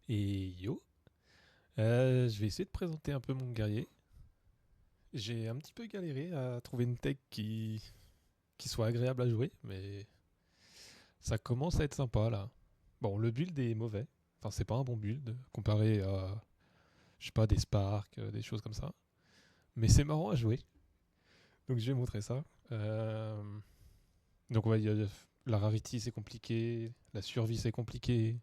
Et yo, je vais essayer de présenter un peu mon guerrier. J'ai un petit peu galéré à trouver une tech qui soit agréable à jouer, mais ça commence à être sympa là. Bon, le build est mauvais. Enfin, c'est pas un bon build comparé à, je sais pas, des Spark, des choses comme ça. Mais c'est marrant à jouer. Donc je vais montrer ça. Euh, donc ouais, la rarity c'est compliqué, la survie c'est compliqué.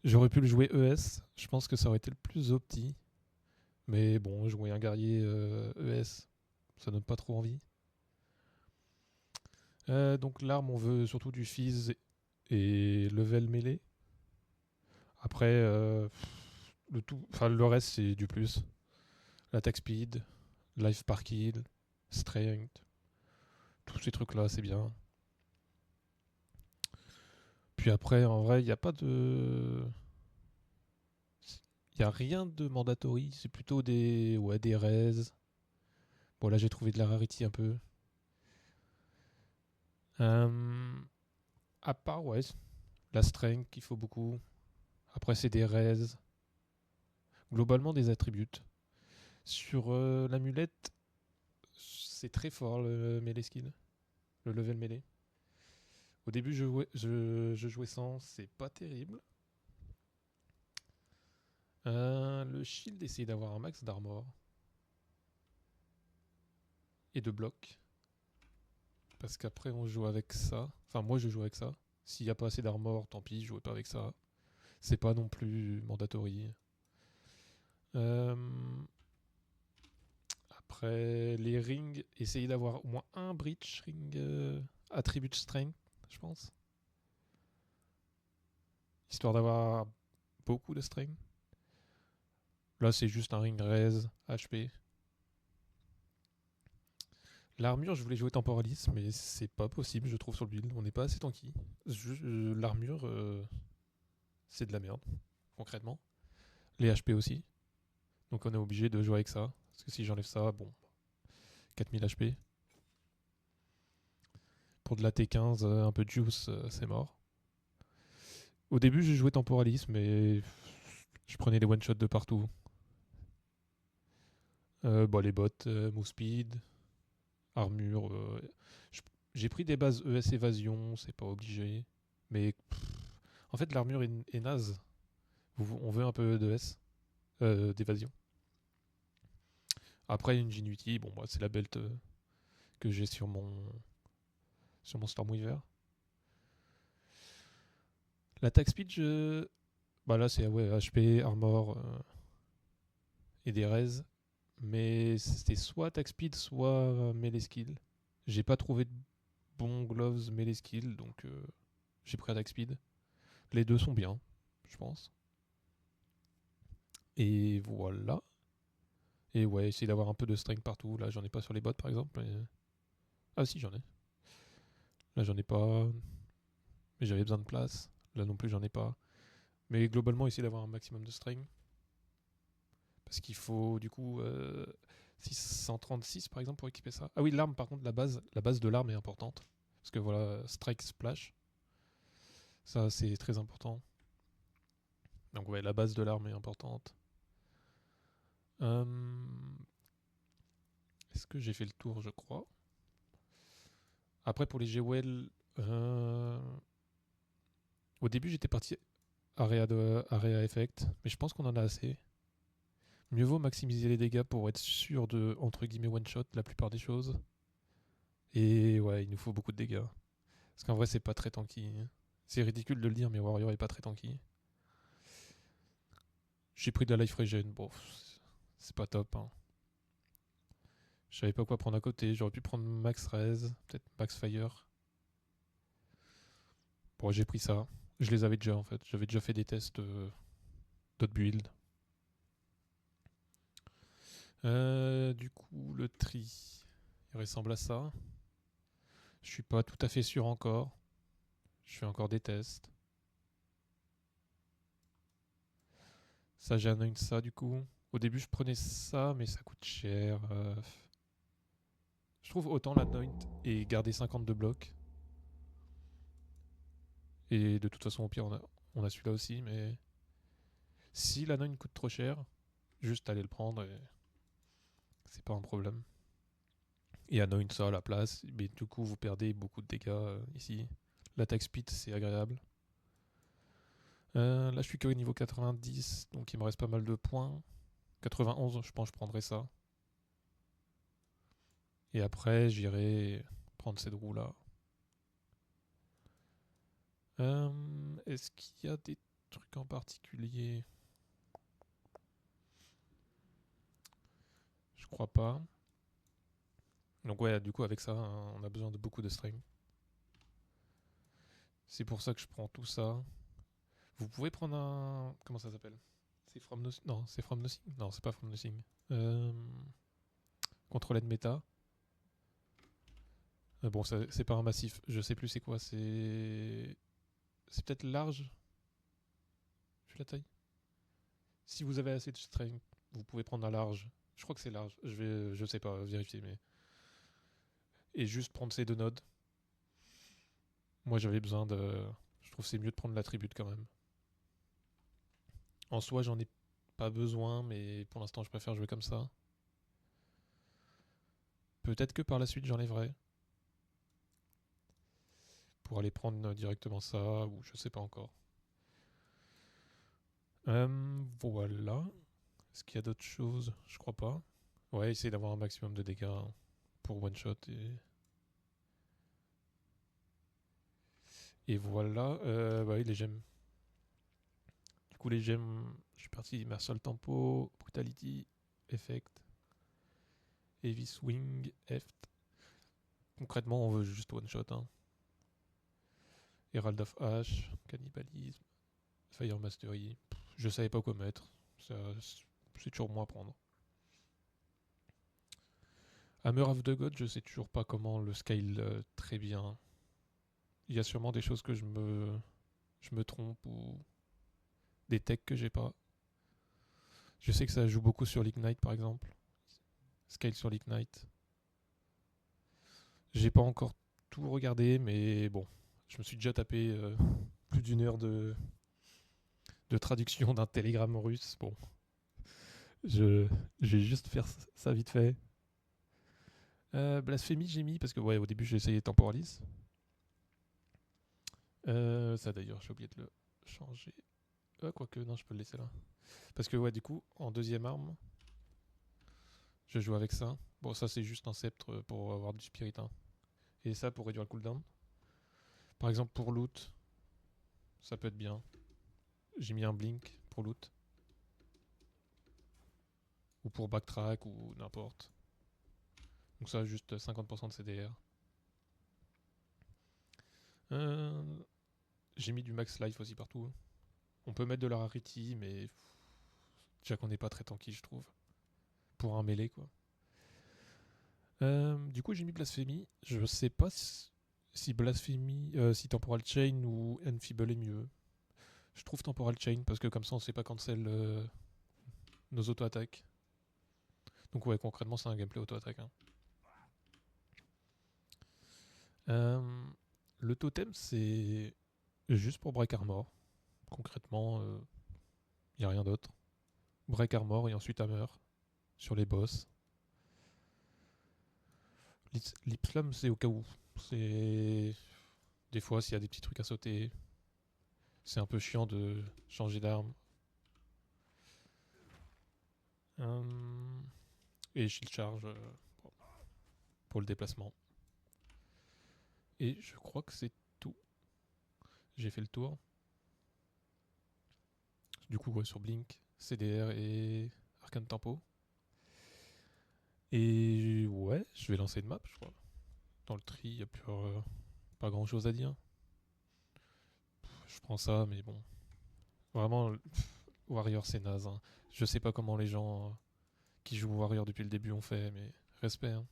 J'aurais pu le jouer ES, je pense que ça aurait été le plus opti. Mais bon, jouer un guerrier ES, ça donne pas trop envie. Donc l'arme, on veut surtout du fizz et level mêlé. Après, le reste c'est du plus. L'attack speed, life par kill, strength, tous ces trucs là, c'est bien. Puis après, en vrai, il n'y a pas de, il y a rien de mandatory. C'est plutôt des res. Bon là, j'ai trouvé de la rarity un peu. Euh, à part ouais, la strength qu'il faut beaucoup. Après, c'est des res. Globalement, des attributs. Sur l'amulette, c'est très fort le melee skill, le level melee. Au début, je jouais sans, c'est pas terrible. Le shield, essaye d'avoir un max d'armor et de bloc. Parce qu'après, on joue avec ça. Enfin, moi, je joue avec ça. S'il n'y a pas assez d'armor, tant pis, je jouais pas avec ça. C'est pas non plus mandatory. Euh, Après, les rings, essayez d'avoir au moins un breach ring attribute strength, je pense. Histoire d'avoir beaucoup de strength. Là, c'est juste un ring raise, HP. L'armure, je voulais jouer temporalis, mais c'est pas possible, je trouve, sur le build. On n'est pas assez tanky. L'armure, c'est de la merde, concrètement. Les HP aussi. Donc on est obligé de jouer avec ça. Parce que si j'enlève ça, bon, 4000 HP. Pour de la T15, un peu de juice, c'est mort. Au début, je jouais temporalis, mais je prenais des one-shots de partout. Les bots, move speed, armure. J'ai pris des bases ES évasion, c'est pas obligé. Mais en fait, l'armure est naze. On veut un peu d'ES, d'évasion. Après, Ingenuity, bon, bah, c'est la belt que j'ai sur mon Stormweaver. L'attack speed, bah là, c'est ouais, HP, armor et des res. Mais c'était soit attack speed, soit melee skill. J'ai pas trouvé de bons gloves melee skill, donc j'ai pris attack speed. Les deux sont bien, je pense. Et voilà. Et ouais, essayer d'avoir un peu de strength partout. Là, j'en ai pas sur les bots, par exemple. Ah si, j'en ai. Là, j'en ai pas. Mais j'avais besoin de place. Là non plus, j'en ai pas. Mais globalement, essayer d'avoir un maximum de strength. Parce qu'il faut, du coup, 636 par exemple pour équiper ça. Ah oui, l'arme, par contre, la base de l'arme est importante. Parce que voilà, strike, splash. Ça, c'est très important. Donc ouais, la base de l'arme est importante. Euh, Est-ce que j'ai fait le tour, je crois. Après, pour les GWL, au début, j'étais parti area effect, mais je pense qu'on en a assez. Mieux vaut maximiser les dégâts pour être sûr de, entre guillemets, one-shot la plupart des choses. Et ouais, il nous faut beaucoup de dégâts. Parce qu'en vrai, c'est pas très tanky. C'est ridicule de le dire, mais Warrior est pas très tanky. J'ai pris de la life regen, bon, c'est pas top. Hein. Je savais pas quoi prendre à côté. J'aurais pu prendre max res, peut-être max fire. Bon, j'ai pris ça. Je les avais déjà en fait. J'avais déjà fait des tests d'autres builds. Du coup, le tri, il ressemble à ça. Je suis pas tout à fait sûr encore. Je fais encore des tests. Ça, j'ai un ça du coup. Au début, je prenais ça, mais ça coûte cher. Je trouve autant l'anoint et garder 52 blocs. Et de toute façon, au pire, On a celui-là aussi, mais si l'Anoin coûte trop cher, juste aller le prendre et c'est pas un problème. Et Anoin ça à la place, mais du coup vous perdez beaucoup de dégâts ici. L'attaque speed c'est agréable. Là je suis qu'au niveau 90, donc il me reste pas mal de points. 91, je pense que je prendrai ça. Et après j'irai prendre cette roue là. Est-ce qu'il y a des trucs en particulier? Je crois pas. Donc ouais, du coup avec ça, hein, on a besoin de beaucoup de strength. C'est pour ça que je prends tout ça. Vous pouvez prendre un... Comment ça s'appelle? C'est From Nothing? Non, c'est From Nothing? Non, c'est pas From Nothing. Euh... Contrôler de méta. Bon, c'est pas un massif. Je sais plus c'est quoi. C'est peut-être large. Je la taille. Si vous avez assez de strength, vous pouvez prendre un large. Je crois que c'est large. Je sais pas, vérifier, mais... Et juste prendre ces deux nodes. Moi, j'avais besoin de... Je trouve que c'est mieux de prendre l'attribute quand même. En soi, j'en ai pas besoin, mais pour l'instant, je préfère jouer comme ça. Peut-être que par la suite, j'enlèverai. Pour aller prendre directement ça, ou je sais pas encore. Voilà. Est-ce qu'il y a d'autres choses? Je crois pas. Ouais, essayer d'avoir un maximum de dégâts pour one shot et voilà. Bah oui, les gemmes. Du coup, les gemmes, je suis parti. Martial Tempo, Brutality, Effect, Heavy Swing, Heft. Concrètement, on veut juste one shot. Hein. Herald of Ash, Cannibalisme, Fire Mastery. Je savais pas quoi mettre. C'est toujours moi à prendre. Hammer of the God, je sais toujours pas comment le scale très bien. Il y a sûrement des choses que je me trompe ou des techs que j'ai pas. Je sais que ça joue beaucoup sur l'Ignite par exemple. Scale sur l'Ignite. J'ai pas encore tout regardé, mais bon, je me suis déjà tapé plus d'une heure de traduction d'un télégramme russe. Bon, je vais juste faire ça vite fait. Blasphémie, j'ai mis parce que ouais, au début j'ai essayé Temporalis. Ça d'ailleurs, j'ai oublié de le changer. Quoique, non, je peux le laisser là. Parce que ouais, du coup, en deuxième arme, je joue avec ça. Bon, ça c'est juste un sceptre pour avoir du spirit. Hein. Et ça pour réduire le cooldown. Par exemple, pour loot, ça peut être bien. J'ai mis un blink pour loot. Ou pour backtrack ou n'importe. Donc ça, juste 50% de CDR. Euh, J'ai mis du max life aussi partout. On peut mettre de la rarity, mais déjà qu'on n'est pas très tanky, je trouve. Pour un mêlé, quoi. Du coup, j'ai mis Blasphémie. Je sais pas si Blasphémie, si Temporal Chain ou Enfeeble est mieux. Je trouve Temporal Chain parce que comme ça, on sait pas cancel nos auto-attaques. Donc ouais, concrètement, c'est un gameplay auto-attaque. Hein. Le totem, c'est juste pour Break Armor. Concrètement, il n'y a rien d'autre. Break Armor et ensuite Hammer sur les boss. Lip Slam, c'est au cas où. C'est des fois s'il y a des petits trucs à sauter. C'est un peu chiant de changer d'arme. Et shield charge pour le déplacement. Et je crois que c'est tout. J'ai fait le tour. Du coup, ouais, sur Blink, CDR et Arcane Tempo. Et ouais, je vais lancer une map, je crois. Dans le tri, il n'y a plus pas grand chose à dire. Je prends ça, mais bon. Vraiment, Warrior, c'est naze. Hein. Je sais pas comment les gens qui jouent Warrior depuis le début ont fait, mais respect. Hein.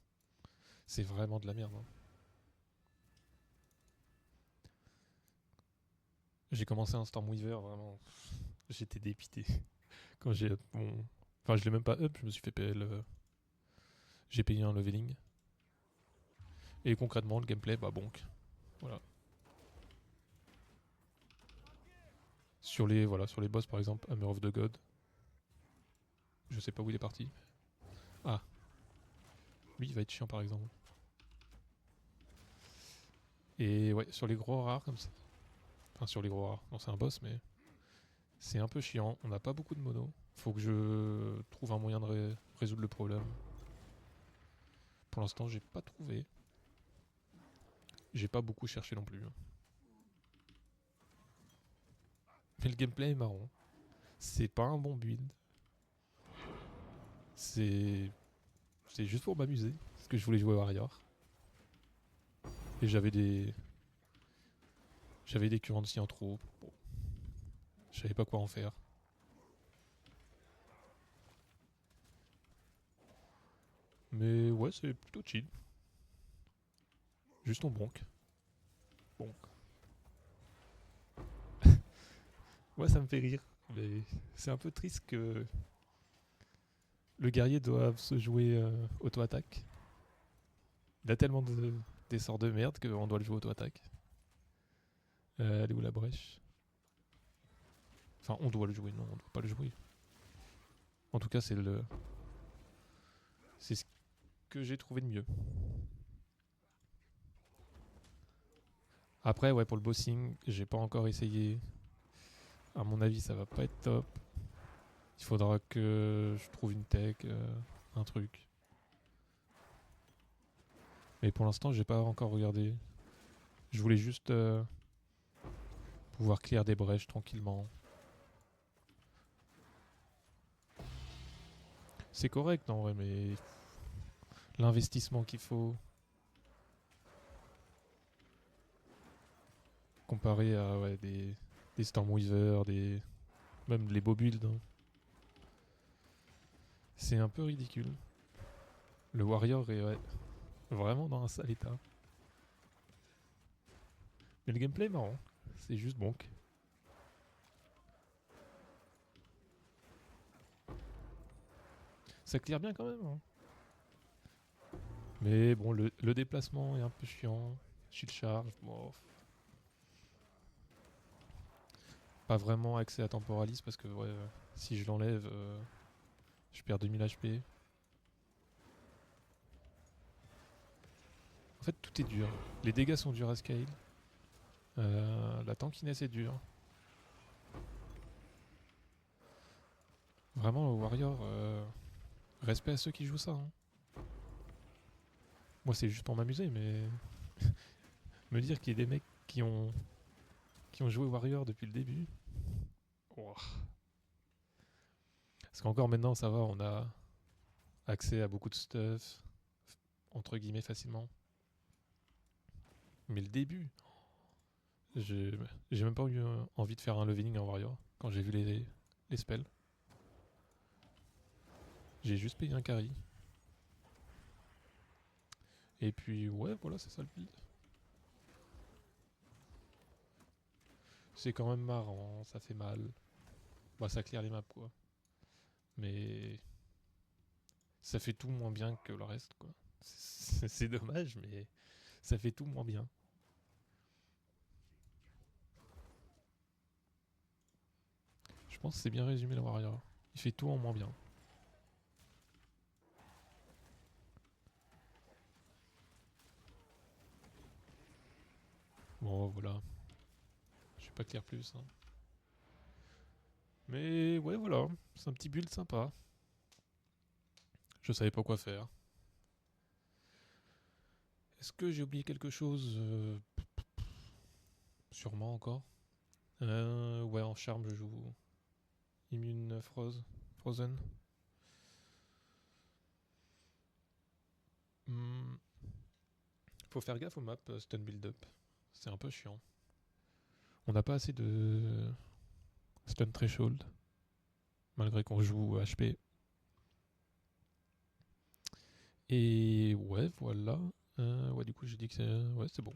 C'est vraiment de la merde. Hein. J'ai commencé un Stormweaver, vraiment. J'étais dépité. Quand j'ai bon... Enfin, je l'ai même pas up, je me suis fait PL. J'ai payé un leveling. Et concrètement, le gameplay, bah bonk. Voilà. sur les boss par exemple, Hammer of the God. Je sais pas où il est parti. Ah, lui il va être chiant par exemple. Et ouais, sur les gros rares comme ça. Enfin sur les gros rares, non c'est un boss mais c'est un peu chiant. On n'a pas beaucoup de mono. Faut que je trouve un moyen de résoudre le problème. Pour l'instant j'ai pas trouvé. J'ai pas beaucoup cherché non plus. Mais le gameplay est marrant. C'est pas un bon build. C'est c'est juste pour m'amuser. Parce que je voulais jouer Warrior. Et j'avais des currency en trop. Bon, je savais pas quoi en faire. Mais ouais, c'est plutôt chill. Juste on bonk. Bonk. Ouais, ça me fait rire. Mais c'est un peu triste que le guerrier doive se jouer auto-attaque. Il a tellement des sorts de merde qu'on doit le jouer auto-attaque. Elle est où la brèche? Enfin, on doit le jouer, non, on doit pas le jouer. En tout cas, c'est ce que j'ai trouvé de mieux. Après, ouais, pour le bossing, j'ai pas encore essayé. À mon avis, ça va pas être top. Il faudra que je trouve une tech, un truc. Mais pour l'instant, j'ai pas encore regardé. Je voulais juste pouvoir clear des brèches tranquillement. C'est correct en vrai, mais l'investissement qu'il faut comparé à ouais, des Stormweaver, même les beaux builds, hein, c'est un peu ridicule. Le Warrior est ouais, vraiment dans un sale état. Mais le gameplay est marrant, c'est juste bonk. Ça clear bien quand même. Hein. Mais bon, le déplacement est un peu chiant. Shield charge, bon, pas vraiment accès à Temporalis parce que ouais, si je l'enlève, je perds 2000 HP. En fait, tout est dur. Les dégâts sont durs à scale. La tankiness est dure. Vraiment, le Warrior, respect à ceux qui jouent ça. Hein. Moi, c'est juste pour m'amuser, mais me dire qu'il y a des mecs qui ont joué Warrior depuis le début. Ouah. Parce qu'encore maintenant, ça va, on a accès à beaucoup de stuff, entre guillemets, facilement. Mais le début, j'ai j'ai même pas eu envie de faire un leveling en Warrior quand j'ai vu les spells. J'ai juste payé un carry. Et puis, ouais, voilà, c'est ça le build. C'est quand même marrant, ça fait mal. Bah, ça clear les maps, quoi. Mais ça fait tout moins bien que le reste, quoi. C'est dommage, mais ça fait tout moins bien. Je pense que c'est bien résumé le Warrior. Il fait tout en moins bien. Bon, voilà. Je vais pas clair plus. Hein. Mais ouais, voilà. C'est un petit build sympa. Je savais pas quoi faire. Est-ce que j'ai oublié quelque chose Sûrement encore. Ouais, en charme, je joue Immune Frozen. Hmm, Faut faire gaffe aux maps stun build-up. C'est un peu chiant. On n'a pas assez de stun threshold. Malgré qu'on joue HP. Et ouais, voilà. Ouais, du coup, j'ai dit que c'est. Ouais, c'est bon.